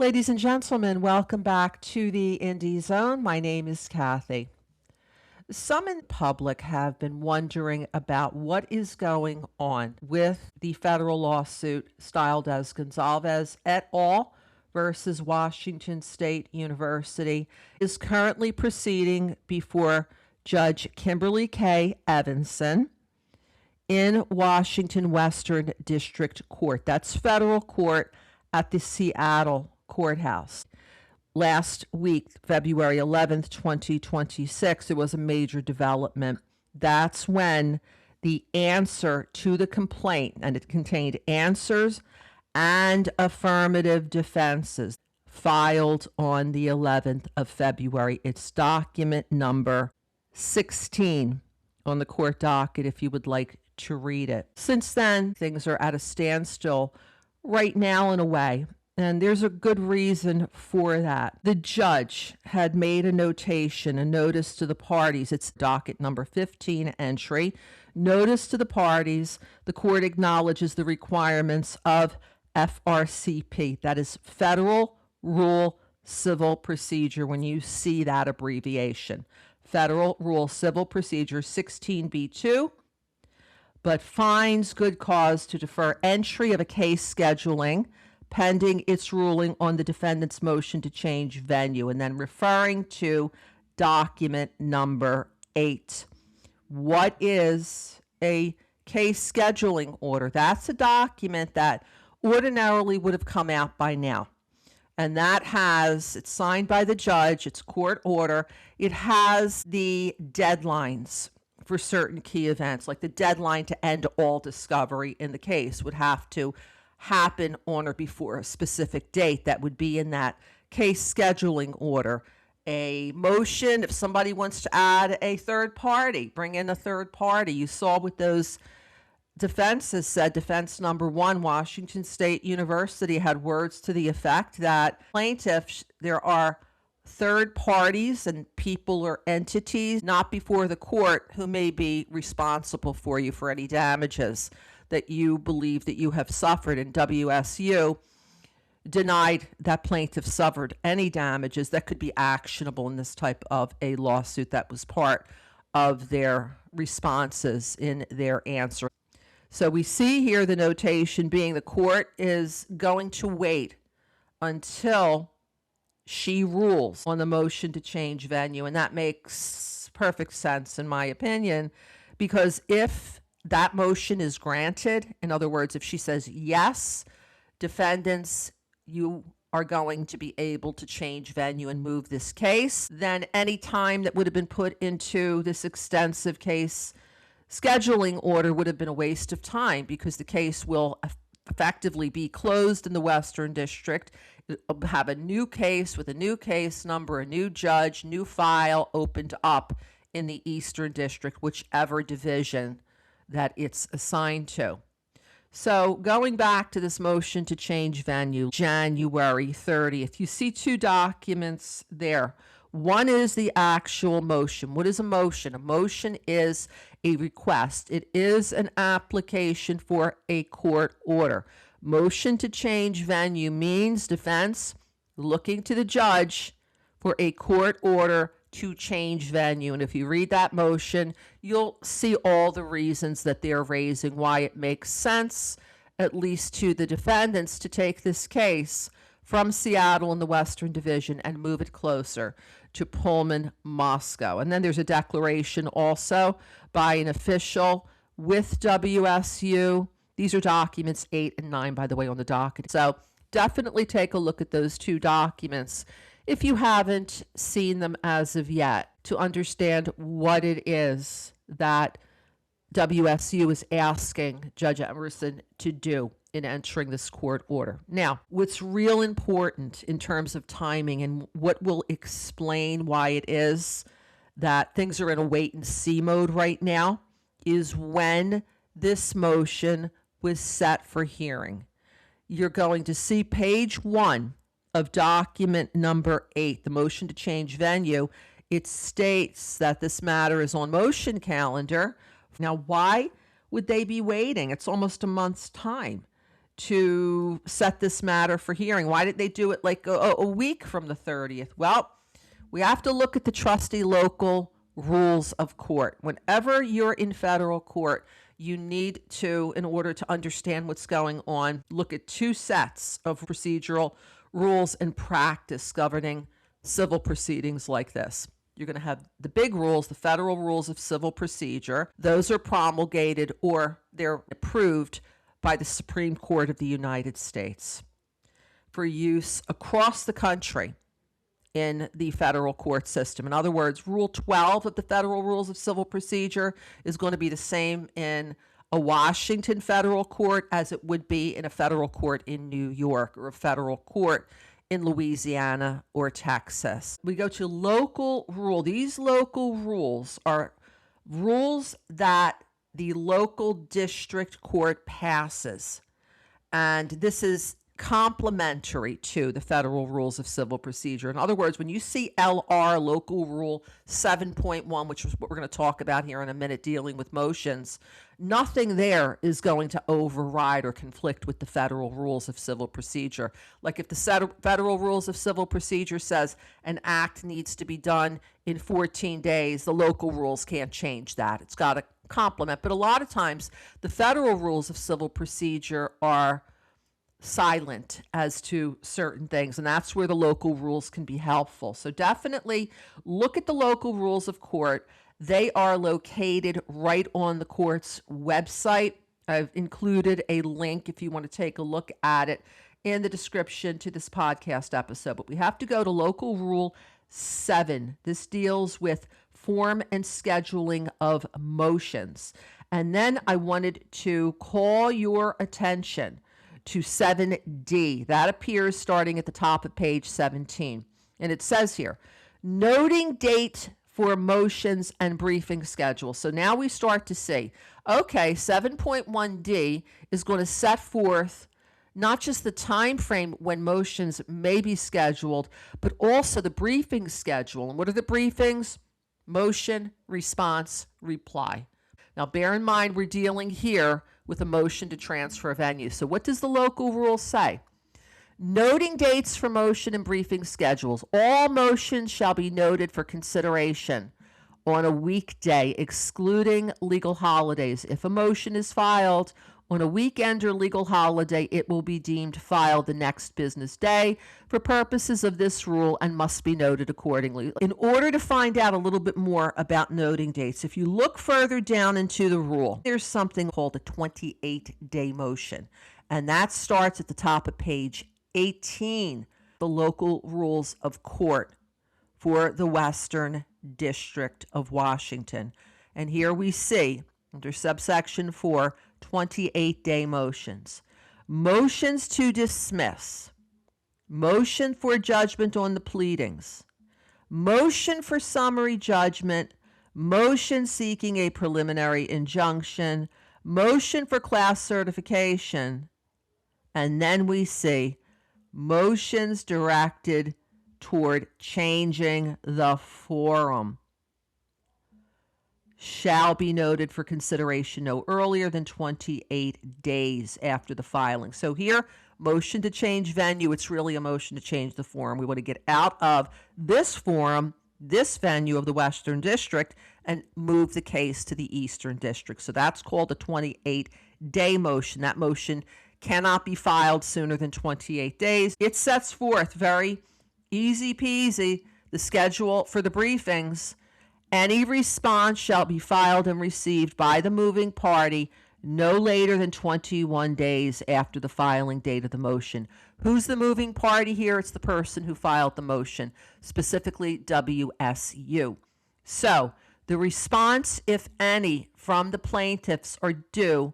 Ladies and gentlemen, welcome back to the Indie Zone. My name is Kathy. Some in the public have been wondering about what is going on with the federal lawsuit styled as Gonzalez et al. Versus Washington State University is currently proceeding before Judge Kimberly K. Evanson in Washington Western District Court. That's federal court at the Seattle courthouse. Last week, February 11th, 2026, there was a major development. That's when the answer to the complaint, and it contained answers and affirmative defenses, filed on the 11th of February. It's document number 16 on the court docket if you would like to read it. Since then, things are at a standstill right now in a way. And there's a good reason for that. The judge had made a notation, a notice to the parties. It's docket number 15 entry. Notice to the parties, the court acknowledges the requirements of FRCP. That is Federal Rule Civil Procedure when you see that abbreviation. Federal Rule Civil Procedure 16B2, but finds good cause to defer entry of a case scheduling pending its ruling on the defendant's motion to change venue, and then referring to document number 8. What is a case scheduling order? That's a document that ordinarily would have come out by now. And it's signed by the judge, it's court order. It has the deadlines for certain key events, like the deadline to end all discovery in the case would have to happen on or before a specific date that would be in that case scheduling order. A motion, if somebody wants to add a third party, bring in a third party. You saw with those defenses said defense number 1, Washington State University, had words to the effect that plaintiffs, there are third parties and people or entities not before the court who may be responsible for you for any damages that you believe that you have suffered. And WSU denied that plaintiff suffered any damages that could be actionable in this type of a lawsuit. That was part of their responses in their answer. So we see here the notation being the court is going to wait until she rules on the motion to change venue. And that makes perfect sense, in my opinion, because if that motion is granted, in other words, if she says yes, defendants, you are going to be able to change venue and move this case, then any time that would have been put into this extensive case scheduling order would have been a waste of time, because the case will effectively be closed in the Western District. It'll have a new case with a new case number, a new judge, new file opened up in the Eastern District, whichever division that it's assigned to. So going back to this motion to change venue, January 30th, you see two documents there. One is the actual motion. What is a motion? A motion is a request. It is an application for a court order. Motion to change venue means defense looking to the judge for a court order to change venue. And if you read that motion, you'll see all the reasons that they're raising why it makes sense, at least to the defendants, to take this case from Seattle in the Western Division and move it closer to Pullman, Moscow. And then there's a declaration also by an official with WSU. These are documents 8 and 9, by the way, on the docket. So definitely take a look at those two documents if you haven't seen them as of yet, to understand what it is that WSU is asking Judge Emerson to do in entering this court order. Now, what's real important in terms of timing and what will explain why it is that things are in a wait and see mode right now is when this motion was set for hearing. You're going to see page 1 of document number 8, the motion to change venue. It states that this matter is on motion calendar. Now, why would they be waiting? It's almost a month's time to set this matter for hearing? Why did they do it like a week from the 30th? Well, we have to look at the trusty local rules of court. Whenever you're in federal court, you need to, in order to understand what's going on, look at two sets of procedural rules and practice governing civil proceedings like this. You're going to have the big rules, the federal rules of civil procedure. Those are promulgated or they're approved by the Supreme Court of the United States for use across the country in the federal court system. In other words, Rule 12 of the Federal Rules of Civil Procedure is going to be the same in a Washington federal court as it would be in a federal court in New York or a federal court in Louisiana or Texas. We go to local rule. These local rules are rules that the local district court passes. And this is complementary to the federal rules of civil procedure. In other words, when you see LR, Local Rule 7.1, which is what we're going to talk about here in a minute, dealing with motions, nothing there is going to override or conflict with the federal rules of civil procedure. Like if the federal rules of civil procedure says an act needs to be done in 14 days, the local rules can't change that. It's got to complement. But a lot of times, the federal rules of civil procedure are silent as to certain things, and that's where the local rules can be helpful. So definitely look at the local rules of court. They are located right on the court's website. I've included a link if you want to take a look at it in the description to this podcast episode. But we have to go to Local Rule 7. This deals with form and scheduling of motions. And then I wanted to call your attention to 7D. That appears starting at the top of page 17. And it says here, noting date for motions and briefing schedule. So now we start to see, okay, 7.1D is going to set forth not just the time frame when motions may be scheduled, but also the briefing schedule. And what are the briefings? Motion, response, reply. Now, bear in mind, we're dealing here with a motion to transfer venue. So what does the local rule say? Noting dates for motion and briefing schedules. All motions shall be noted for consideration on a weekday, excluding legal holidays. If a motion is filed on a weekend or legal holiday, it will be deemed filed the next business day for purposes of this rule and must be noted accordingly. In order to find out a little bit more about noting dates, if you look further down into the rule, there's something called a 28-day motion, and that starts at the top of page 18, the local rules of court for the Western District of Washington. And here we see, under subsection 4, 28-day motions. Motions to dismiss. Motion for judgment on the pleadings. Motion for summary judgment. Motion seeking a preliminary injunction. Motion for class certification. And then we see motions directed toward changing the forum shall be noted for consideration no earlier than 28 days after the filing. So here, motion to change venue, it's really a motion to change the forum. We want to get out of this forum, this venue of the Western District, and move the case to the Eastern District. So that's called a 28-day motion. That motion cannot be filed sooner than 28 days. It sets forth very easy peasy the schedule for the briefings. Any response shall be filed and received by the moving party no later than 21 days after the filing date of the motion. Who's the moving party here? It's the person who filed the motion, specifically WSU. So the response, if any, from the plaintiffs are due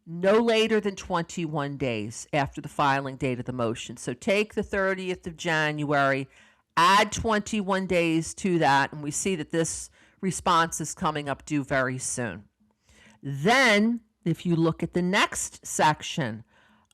no later than 21 days after the filing date of the motion. So take the 30th of January, add 21 days to that, and we see that this response is coming up due very soon. Then, if you look at the next section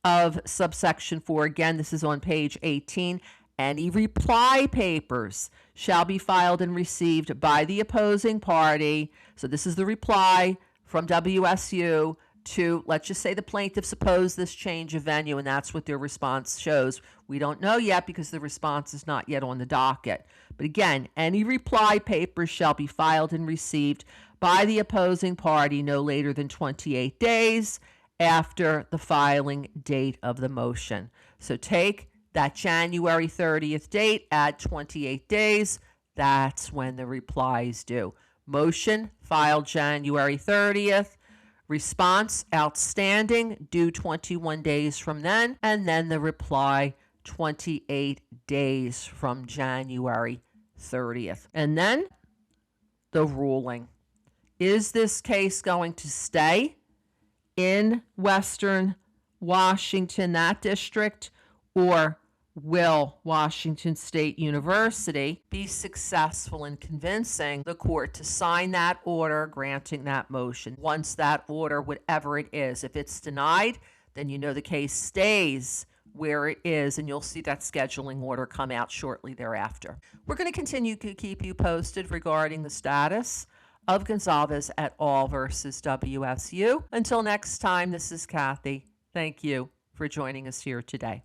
of subsection 4, again, this is on page 18, any reply papers shall be filed and received by the opposing party. So this is the reply from WSU to, let's just say the plaintiffs oppose this change of venue, and that's what their response shows. We don't know yet because the response is not yet on the docket. But again, any reply papers shall be filed and received by the opposing party no later than 28 days after the filing date of the motion. So take that January 30th date, add 28 days, that's when the reply is due. Motion filed January 30th, response outstanding, due 21 days from then, and then the reply 28 days from January 30th. And then the ruling. Is this case going to stay in Western Washington, that district, or will Washington State University be successful in convincing the court to sign that order granting that motion? Once that order, whatever it is, if it's denied, then you know the case stays where it is, and you'll see that scheduling order come out shortly thereafter. We're going to continue to keep you posted regarding the status of Gonzalez et al. Versus WSU. Until next time, this is Kathy. Thank you for joining us here today.